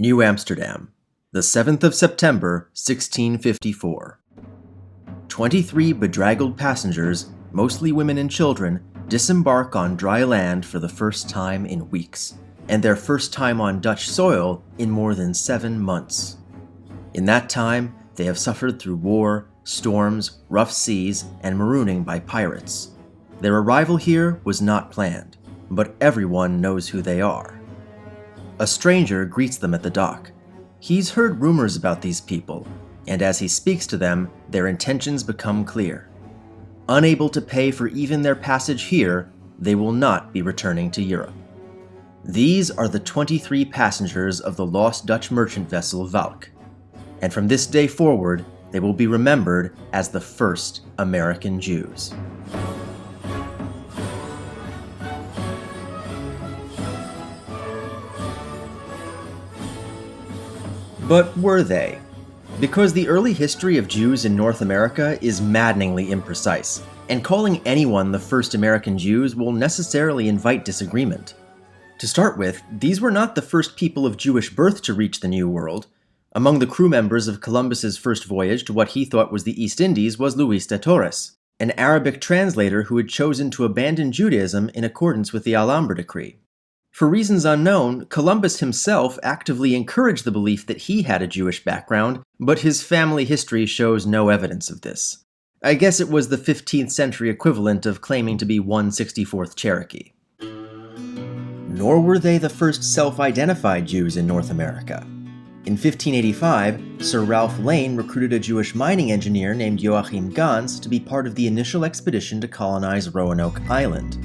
New Amsterdam, the 7th of September, 1654. 23 bedraggled passengers, mostly women and children, disembark on dry land for the first time in weeks, and their first time on Dutch soil in more than 7 months. In that time, they have suffered through war, storms, rough seas, and marooning by pirates. Their arrival here was not planned, but everyone knows who they are. A stranger greets them at the dock. He's heard rumors about these people, and as he speaks to them, their intentions become clear. Unable to pay for even their passage here, they will not be returning to Europe. These are the 23 passengers of the lost Dutch merchant vessel Valk, and from this day forward, they will be remembered as the first American Jews. But were they? Because the early history of Jews in North America is maddeningly imprecise, and calling anyone the first American Jews will necessarily invite disagreement. To start with, these were not the first people of Jewish birth to reach the New World. Among the crew members of Columbus's first voyage to what he thought was the East Indies was Luis de Torres, an Arabic translator who had chosen to abandon Judaism in accordance with the Alhambra decree. For reasons unknown, Columbus himself actively encouraged the belief that he had a Jewish background, but his family history shows no evidence of this. I guess it was the 15th century equivalent of claiming to be 1/64th Cherokee. Nor were they the first self-identified Jews in North America. In 1585, Sir Ralph Lane recruited a Jewish mining engineer named Joachim Gans to be part of the initial expedition to colonize Roanoke Island.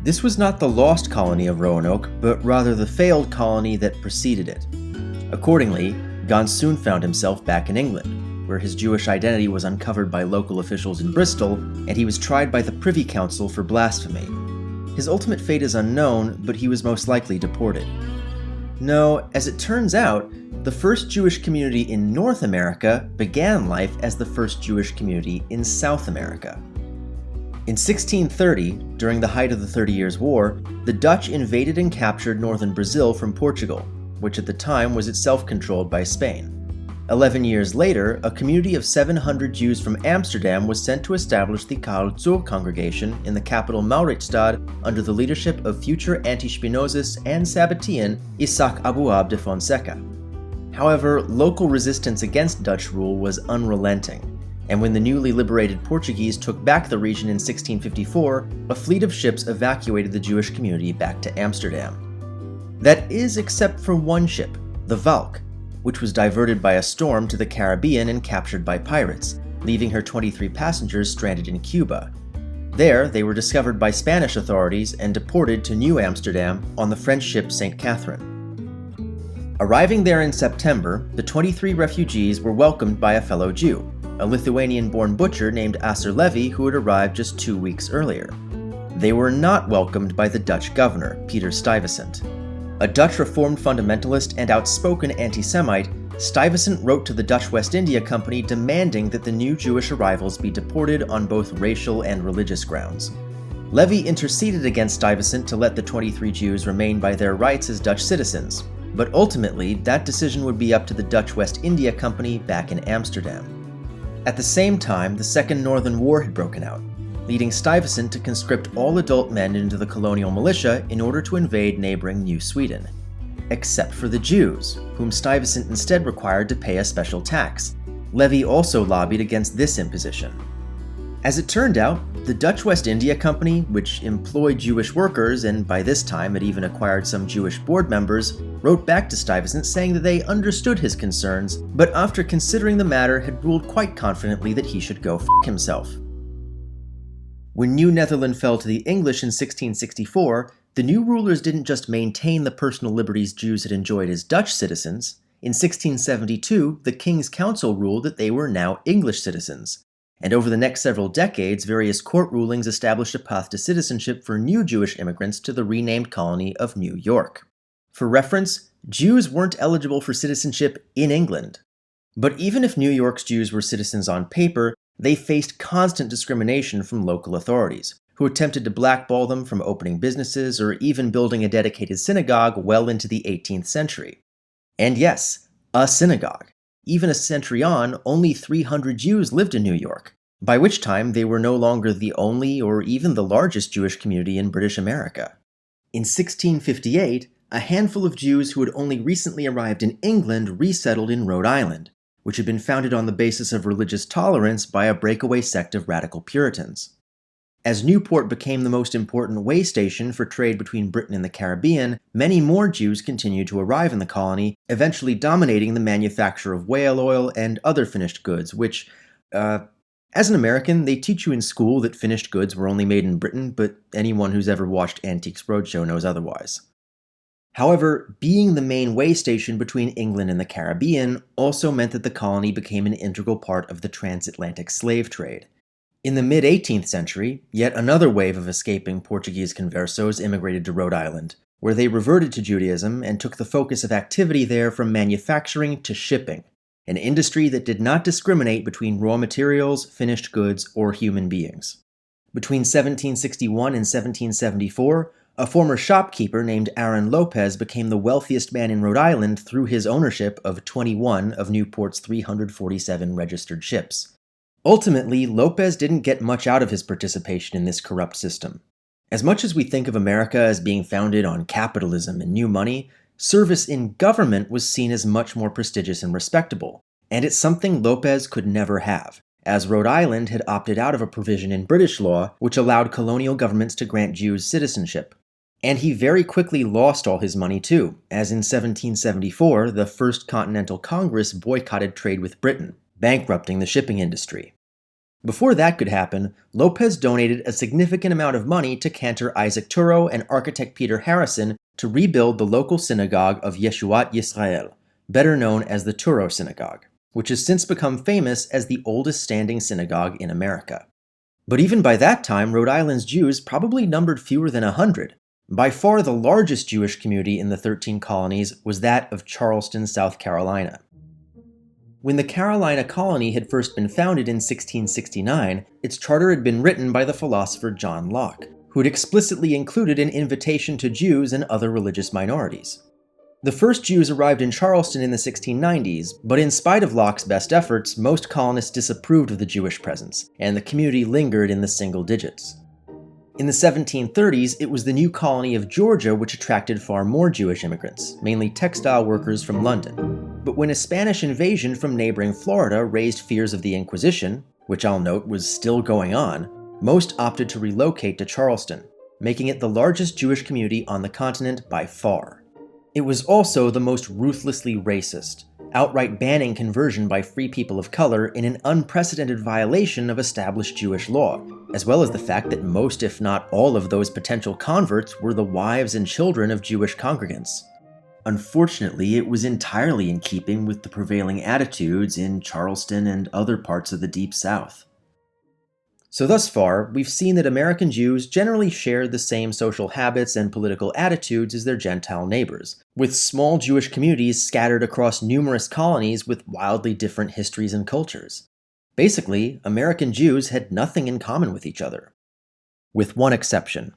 This was not the lost colony of Roanoke, but rather the failed colony that preceded it. Accordingly, Gans soon found himself back in England, where his Jewish identity was uncovered by local officials in Bristol, and he was tried by the Privy Council for blasphemy. His ultimate fate is unknown, but he was most likely deported. No, as it turns out, the first Jewish community in North America began life as the first Jewish community in South America. In 1630, during the height of the 30 Years' War, the Dutch invaded and captured northern Brazil from Portugal, which at the time was itself controlled by Spain. 11 years later, a community of 700 Jews from Amsterdam was sent to establish the Karl Zur congregation in the capital Mauritsstad under the leadership of future anti-Spinozist and Sabbatean Isaac Abuab de Fonseca. However, local resistance against Dutch rule was unrelenting, and when the newly liberated Portuguese took back the region in 1654, a fleet of ships evacuated the Jewish community back to Amsterdam. That is except for one ship, the Valk, which was diverted by a storm to the Caribbean and captured by pirates, leaving her 23 passengers stranded in Cuba. There, they were discovered by Spanish authorities and deported to New Amsterdam on the French ship St. Catherine. Arriving there in September, the 23 refugees were welcomed by a fellow Jew, a Lithuanian-born butcher named Asser Levy who had arrived just 2 weeks earlier. They were not welcomed by the Dutch governor, Peter Stuyvesant. A Dutch Reformed fundamentalist and outspoken anti-Semite, Stuyvesant wrote to the Dutch West India Company demanding that the new Jewish arrivals be deported on both racial and religious grounds. Levy interceded against Stuyvesant to let the 23 Jews remain by their rights as Dutch citizens, but ultimately that decision would be up to the Dutch West India Company back in Amsterdam. At the same time, the Second Northern War had broken out, leading Stuyvesant to conscript all adult men into the colonial militia in order to invade neighboring New Sweden, except for the Jews, whom Stuyvesant instead required to pay a special tax. Levy also lobbied against this imposition. As it turned out, the Dutch West India Company, which employed Jewish workers and by this time had even acquired some Jewish board members, wrote back to Stuyvesant saying that they understood his concerns, but after considering the matter had ruled quite confidently that he should go f*** himself. When New Netherland fell to the English in 1664, the new rulers didn't just maintain the personal liberties Jews had enjoyed as Dutch citizens. In 1672, the King's Council ruled that they were now English citizens. And over the next several decades, various court rulings established a path to citizenship for new Jewish immigrants to the renamed colony of New York. For reference, Jews weren't eligible for citizenship in England. But even if New York's Jews were citizens on paper, they faced constant discrimination from local authorities, who attempted to blackball them from opening businesses or even building a dedicated synagogue well into the 18th century. And yes, a synagogue. Even a century on, only 300 Jews lived in New York, by which time they were no longer the only or even the largest Jewish community in British America. In 1658, a handful of Jews who had only recently arrived in England resettled in Rhode Island, which had been founded on the basis of religious tolerance by a breakaway sect of radical Puritans. As Newport became the most important way station for trade between Britain and the Caribbean, many more Jews continued to arrive in the colony, eventually dominating the manufacture of whale oil and other finished goods, which, as an American, they teach you in school that finished goods were only made in Britain, but anyone who's ever watched Antiques Roadshow knows otherwise. However, being the main way station between England and the Caribbean also meant that the colony became an integral part of the transatlantic slave trade. In the mid-18th century, yet another wave of escaping Portuguese conversos immigrated to Rhode Island, where they reverted to Judaism and took the focus of activity there from manufacturing to shipping, an industry that did not discriminate between raw materials, finished goods, or human beings. Between 1761 and 1774, a former shopkeeper named Aaron Lopez became the wealthiest man in Rhode Island through his ownership of 21 of Newport's 347 registered ships. Ultimately, Lopez didn't get much out of his participation in this corrupt system. As much as we think of America as being founded on capitalism and new money, service in government was seen as much more prestigious and respectable, and it's something Lopez could never have, as Rhode Island had opted out of a provision in British law which allowed colonial governments to grant Jews citizenship. And he very quickly lost all his money too, as in 1774 the First Continental Congress boycotted trade with Britain, bankrupting the shipping industry. Before that could happen, Lopez donated a significant amount of money to cantor Isaac Turo and architect Peter Harrison to rebuild the local synagogue of Yeshuat Yisrael, better known as the Turo Synagogue, which has since become famous as the oldest standing synagogue in America. But even by that time, Rhode Island's Jews probably numbered fewer than 100. By far the largest Jewish community in the 13 colonies was that of Charleston, South Carolina. When the Carolina colony had first been founded in 1669, its charter had been written by the philosopher John Locke, who had explicitly included an invitation to Jews and other religious minorities. The first Jews arrived in Charleston in the 1690s, but in spite of Locke's best efforts, most colonists disapproved of the Jewish presence, and the community lingered in the single digits. In the 1730s, it was the new colony of Georgia which attracted far more Jewish immigrants, mainly textile workers from London. But when a Spanish invasion from neighboring Florida raised fears of the Inquisition, which I'll note was still going on, most opted to relocate to Charleston, making it the largest Jewish community on the continent by far. It was also the most ruthlessly racist, outright banning conversion by free people of color in an unprecedented violation of established Jewish law, as well as the fact that most, if not all, of those potential converts were the wives and children of Jewish congregants. Unfortunately, it was entirely in keeping with the prevailing attitudes in Charleston and other parts of the Deep South. So thus far, we've seen that American Jews generally shared the same social habits and political attitudes as their Gentile neighbors, with small Jewish communities scattered across numerous colonies with wildly different histories and cultures. Basically, American Jews had nothing in common with each other. With one exception.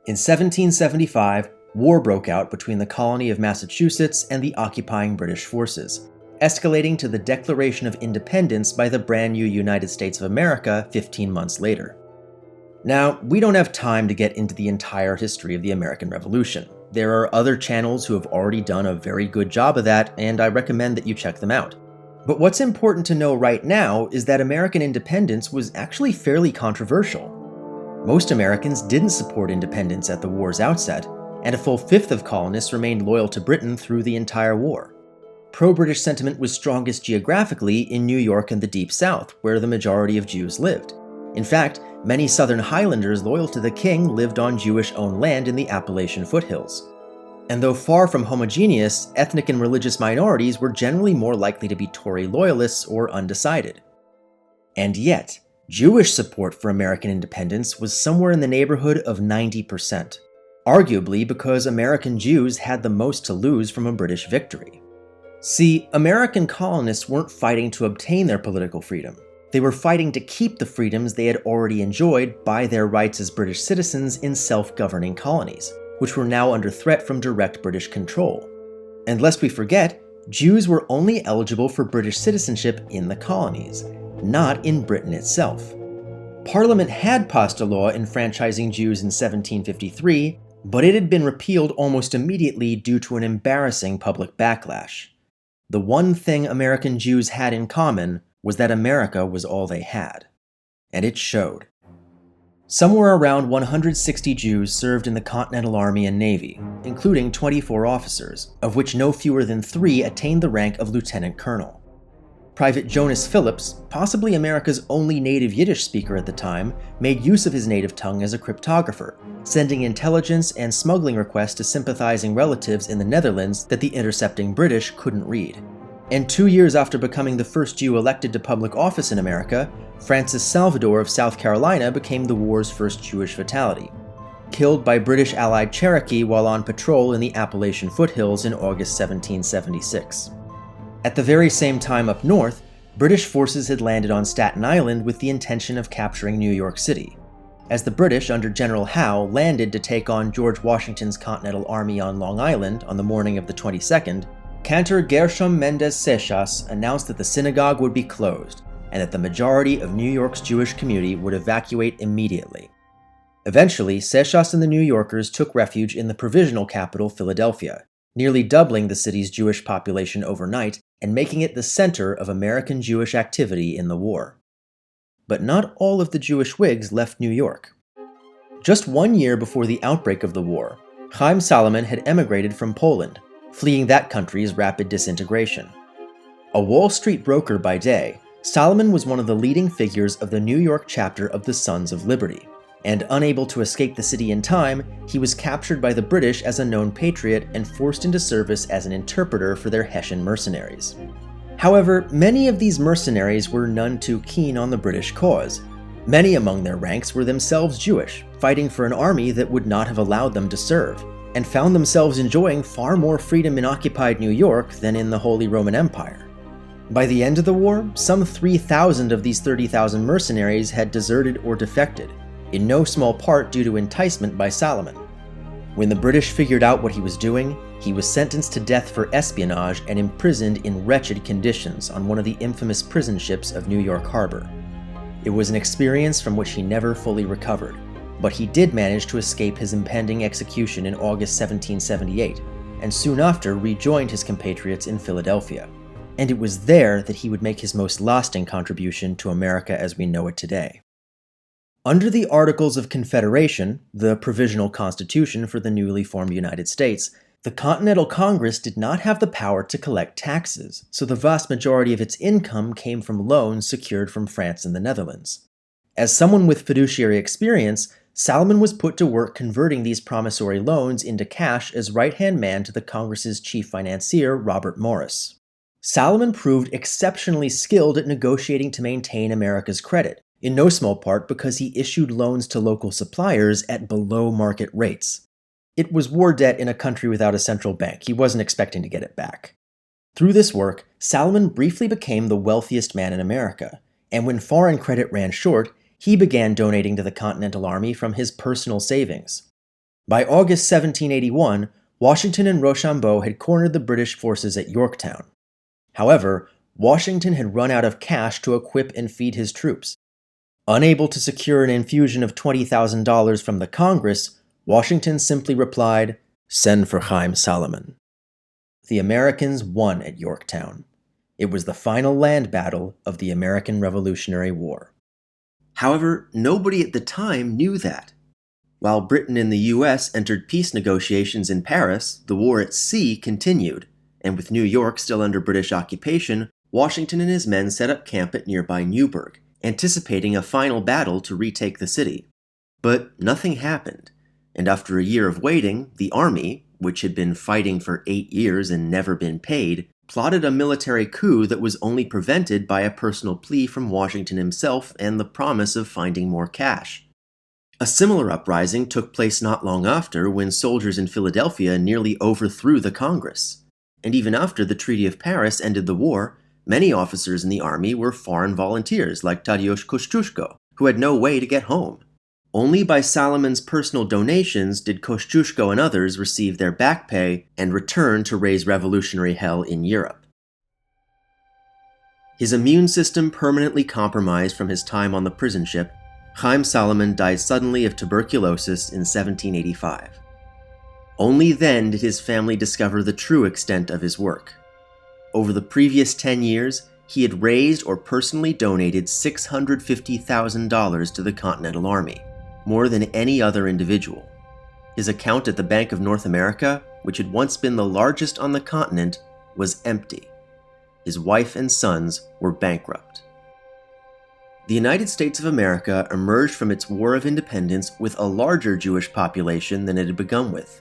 In 1775, war broke out between the colony of Massachusetts and the occupying British forces, escalating to the Declaration of Independence by the brand new United States of America 15 months later. Now, we don't have time to get into the entire history of the American Revolution. There are other channels who have already done a very good job of that, and I recommend that you check them out. But what's important to know right now is that American independence was actually fairly controversial. Most Americans didn't support independence at the war's outset, and a full fifth of colonists remained loyal to Britain through the entire war. Pro-British sentiment was strongest geographically in New York and the Deep South, where the majority of Jews lived. In fact, many Southern Highlanders loyal to the king lived on Jewish-owned land in the Appalachian foothills. And though far from homogeneous, ethnic and religious minorities were generally more likely to be Tory loyalists or undecided. And yet, Jewish support for American independence was somewhere in the neighborhood of 90%, arguably because American Jews had the most to lose from a British victory. See, American colonists weren't fighting to obtain their political freedom. They were fighting to keep the freedoms they had already enjoyed by their rights as British citizens in self-governing colonies, which were now under threat from direct British control. And lest we forget, Jews were only eligible for British citizenship in the colonies, not in Britain itself. Parliament had passed a law enfranchising Jews in 1753, but it had been repealed almost immediately due to an embarrassing public backlash. The one thing American Jews had in common was that America was all they had. And it showed. Somewhere around 160 Jews served in the Continental Army and Navy, including 24 officers, of which no fewer than 3 attained the rank of lieutenant colonel. Private Jonas Phillips, possibly America's only native Yiddish speaker at the time, made use of his native tongue as a cryptographer, sending intelligence and smuggling requests to sympathizing relatives in the Netherlands that the intercepting British couldn't read. And 2 years after becoming the first Jew elected to public office in America, Francis Salvador of South Carolina became the war's first Jewish fatality, killed by British allied Cherokee while on patrol in the Appalachian foothills in August 1776. At the very same time up north, British forces had landed on Staten Island with the intention of capturing New York City. As the British under General Howe landed to take on George Washington's Continental Army on Long Island on the morning of the 22nd, Cantor Gershom Mendes Seixas announced that the synagogue would be closed and that the majority of New York's Jewish community would evacuate immediately. Eventually, Seixas and the New Yorkers took refuge in the provisional capital, Philadelphia, nearly doubling the city's Jewish population overnight and making it the center of American Jewish activity in the war. But not all of the Jewish Whigs left New York. Just 1 year before the outbreak of the war, Haym Salomon had emigrated from Poland, fleeing that country's rapid disintegration. A Wall Street broker by day, Salomon was one of the leading figures of the New York chapter of the Sons of Liberty, and unable to escape the city in time, he was captured by the British as a known patriot and forced into service as an interpreter for their Hessian mercenaries. However, many of these mercenaries were none too keen on the British cause. Many among their ranks were themselves Jewish, fighting for an army that would not have allowed them to serve, and found themselves enjoying far more freedom in occupied New York than in the Holy Roman Empire. By the end of the war, some 3,000 of these 30,000 mercenaries had deserted or defected, in no small part due to enticement by Salomon. When the British figured out what he was doing, he was sentenced to death for espionage and imprisoned in wretched conditions on one of the infamous prison ships of New York Harbor. It was an experience from which he never fully recovered, but he did manage to escape his impending execution in August 1778, and soon after rejoined his compatriots in Philadelphia. And it was there that he would make his most lasting contribution to America as we know it today. Under the Articles of Confederation, the provisional constitution for the newly formed United States, the Continental Congress did not have the power to collect taxes, so the vast majority of its income came from loans secured from France and the Netherlands. As someone with fiduciary experience, Salomon was put to work converting these promissory loans into cash as right-hand man to the Congress's chief financier, Robert Morris. Salomon proved exceptionally skilled at negotiating to maintain America's credit, in no small part because he issued loans to local suppliers at below-market rates. It was war debt in a country without a central bank. He wasn't expecting to get it back. Through this work, Salomon briefly became the wealthiest man in America, and when foreign credit ran short, he began donating to the Continental Army from his personal savings. By August 1781, Washington and Rochambeau had cornered the British forces at Yorktown. However, Washington had run out of cash to equip and feed his troops. Unable to secure an infusion of $20,000 from the Congress, Washington simply replied, "Send for Haym Salomon." The Americans won at Yorktown. It was the final land battle of the American Revolutionary War. However, nobody at the time knew that. While Britain and the US entered peace negotiations in Paris, the war at sea continued, and with New York still under British occupation, Washington and his men set up camp at nearby Newburgh, anticipating a final battle to retake the city. But nothing happened, and after a year of waiting, the army, which had been fighting for 8 years and never been paid, plotted a military coup that was only prevented by a personal plea from Washington himself and the promise of finding more cash. A similar uprising took place not long after when soldiers in Philadelphia nearly overthrew the Congress. And even after the Treaty of Paris ended the war, many officers in the army were foreign volunteers like Tadeusz Kościuszko, who had no way to get home. Only by Salomon's personal donations did Kosciuszko and others receive their back pay and return to raise revolutionary hell in Europe. His immune system permanently compromised from his time on the prison ship, Haym Salomon died suddenly of tuberculosis in 1785. Only then did his family discover the true extent of his work. Over the previous 10 years, he had raised or personally donated $650,000 to the Continental Army, more than any other individual. His account at the Bank of North America, which had once been the largest on the continent, was empty. His wife and sons were bankrupt. The United States of America emerged from its War of Independence with a larger Jewish population than it had begun with.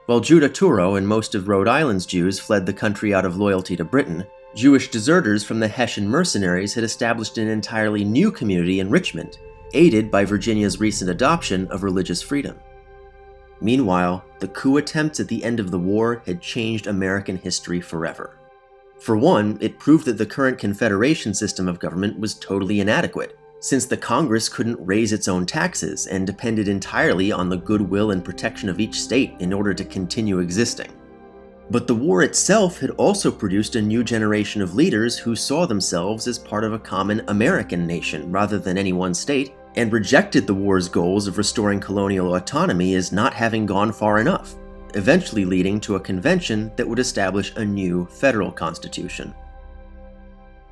While Judah Turo and most of Rhode Island's Jews fled the country out of loyalty to Britain, Jewish deserters from the Hessian mercenaries had established an entirely new community in Richmond, aided by Virginia's recent adoption of religious freedom. Meanwhile, the coup attempts at the end of the war had changed American history forever. For one, it proved that the current Confederation system of government was totally inadequate, since the Congress couldn't raise its own taxes and depended entirely on the goodwill and protection of each state in order to continue existing. But the war itself had also produced a new generation of leaders who saw themselves as part of a common American nation rather than any one state, and rejected the war's goals of restoring colonial autonomy as not having gone far enough, eventually leading to a convention that would establish a new federal constitution.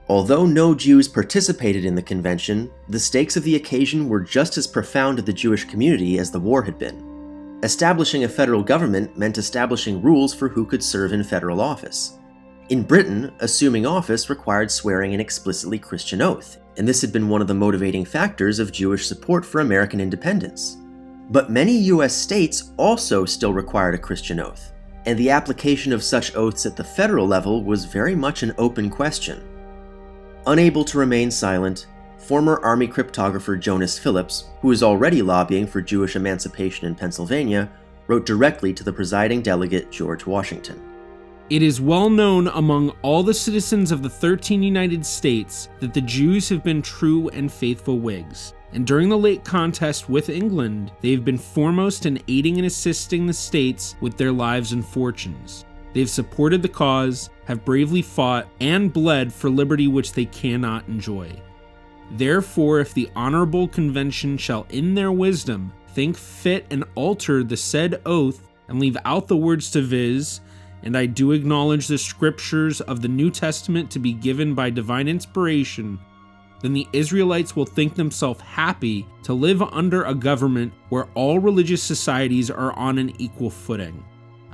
Although no Jews participated in the convention, the stakes of the occasion were just as profound to the Jewish community as the war had been. Establishing a federal government meant establishing rules for who could serve in federal office. In Britain, assuming office required swearing an explicitly Christian oath, and this had been one of the motivating factors of Jewish support for American independence. But many U.S. states also still required a Christian oath, and the application of such oaths at the federal level was very much an open question. Unable to remain silent, former Army cryptographer Jonas Phillips, who was already lobbying for Jewish emancipation in Pennsylvania, wrote directly to the presiding delegate George Washington. It is well known among all the citizens of the 13 United States that the Jews have been true and faithful Whigs, and during the late contest with England, they have been foremost in aiding and assisting the states with their lives and fortunes. They have supported the cause, have bravely fought, and bled for liberty which they cannot enjoy. Therefore, if the honorable convention shall in their wisdom think fit and alter the said oath, and leave out the words to viz., and I do acknowledge the scriptures of the New Testament to be given by divine inspiration, then the Israelites will think themselves happy to live under a government where all religious societies are on an equal footing.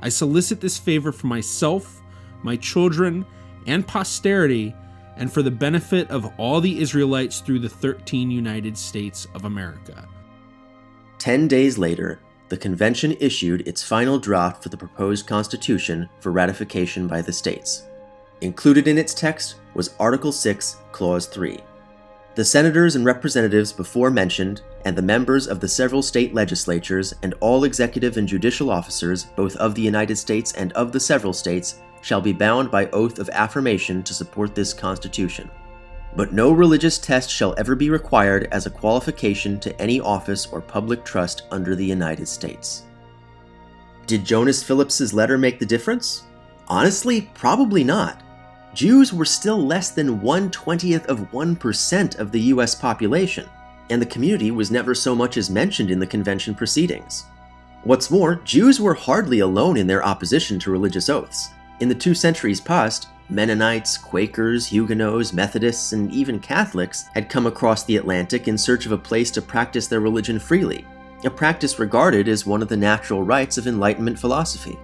I solicit this favor for myself, my children, and posterity, and for the benefit of all the Israelites through the 13 United States of America. 10 days later, the convention issued its final draft for the proposed constitution for ratification by the states. Included in its text was Article 6, Clause 3. The senators and representatives before mentioned, and the members of the several state legislatures and all executive and judicial officers, both of the United States and of the several states, shall be bound by oath of affirmation to support this Constitution. But no religious test shall ever be required as a qualification to any office or public trust under the United States. Did Jonas Phillips's letter make the difference? Honestly, probably not. Jews were still less than 1/20th of 1% of the US population, and the community was never so much as mentioned in the convention proceedings. What's more, Jews were hardly alone in their opposition to religious oaths. In the 2 centuries past, Mennonites, Quakers, Huguenots, Methodists, and even Catholics had come across the Atlantic in search of a place to practice their religion freely, a practice regarded as one of the natural rights of Enlightenment philosophy.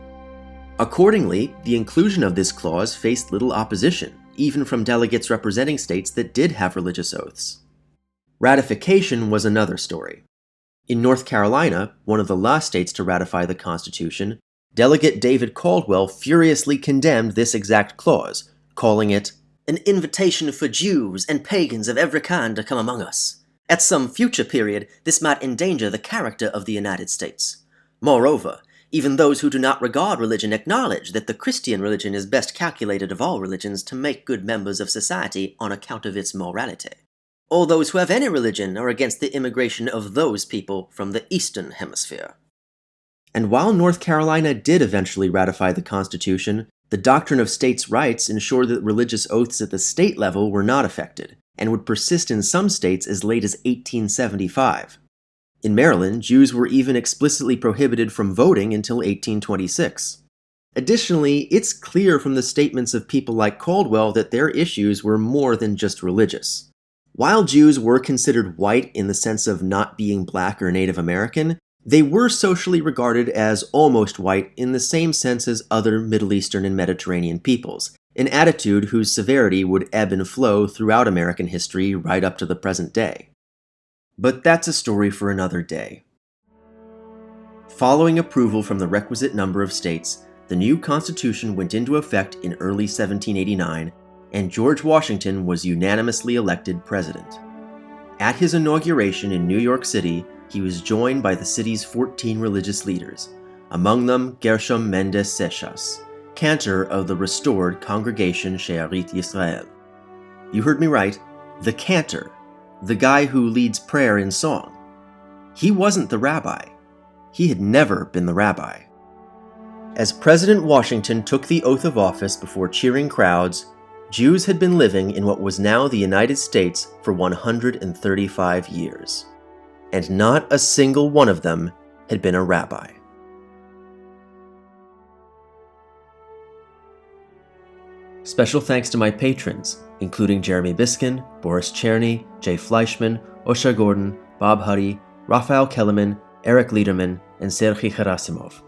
Accordingly, the inclusion of this clause faced little opposition, even from delegates representing states that did have religious oaths. Ratification was another story. In North Carolina, one of the last states to ratify the Constitution, Delegate David Caldwell furiously condemned this exact clause, calling it an invitation for Jews and pagans of every kind to come among us. At some future period, this might endanger the character of the United States. Moreover, even those who do not regard religion acknowledge that the Christian religion is best calculated of all religions to make good members of society on account of its morality. All those who have any religion are against the immigration of those people from the Eastern Hemisphere. And while North Carolina did eventually ratify the Constitution, the doctrine of states' rights ensured that religious oaths at the state level were not affected, and would persist in some states as late as 1875. In Maryland, Jews were even explicitly prohibited from voting until 1826. Additionally, it's clear from the statements of people like Caldwell that their issues were more than just religious. While Jews were considered white in the sense of not being black or Native American, they were socially regarded as almost white in the same sense as other Middle Eastern and Mediterranean peoples, an attitude whose severity would ebb and flow throughout American history right up to the present day. But that's a story for another day. Following approval from the requisite number of states, the new Constitution went into effect in early 1789, and George Washington was unanimously elected president. At his inauguration in New York City, he was joined by the city's 14 religious leaders, among them Gershom Mendes Seixas, cantor of the restored Congregation She'arit Yisrael. You heard me right, the cantor, the guy who leads prayer in song. He wasn't the rabbi. He had never been the rabbi. As President Washington took the oath of office before cheering crowds, Jews had been living in what was now the United States for 135 years. And not a single one of them had been a rabbi. Special thanks to my patrons, including Jeremy Biskin, Boris Cherny, Jay Fleischman, Osher Gordon, Bob Huddy, Raphael Kellerman, Eric Liederman, and Sergei Gerasimov.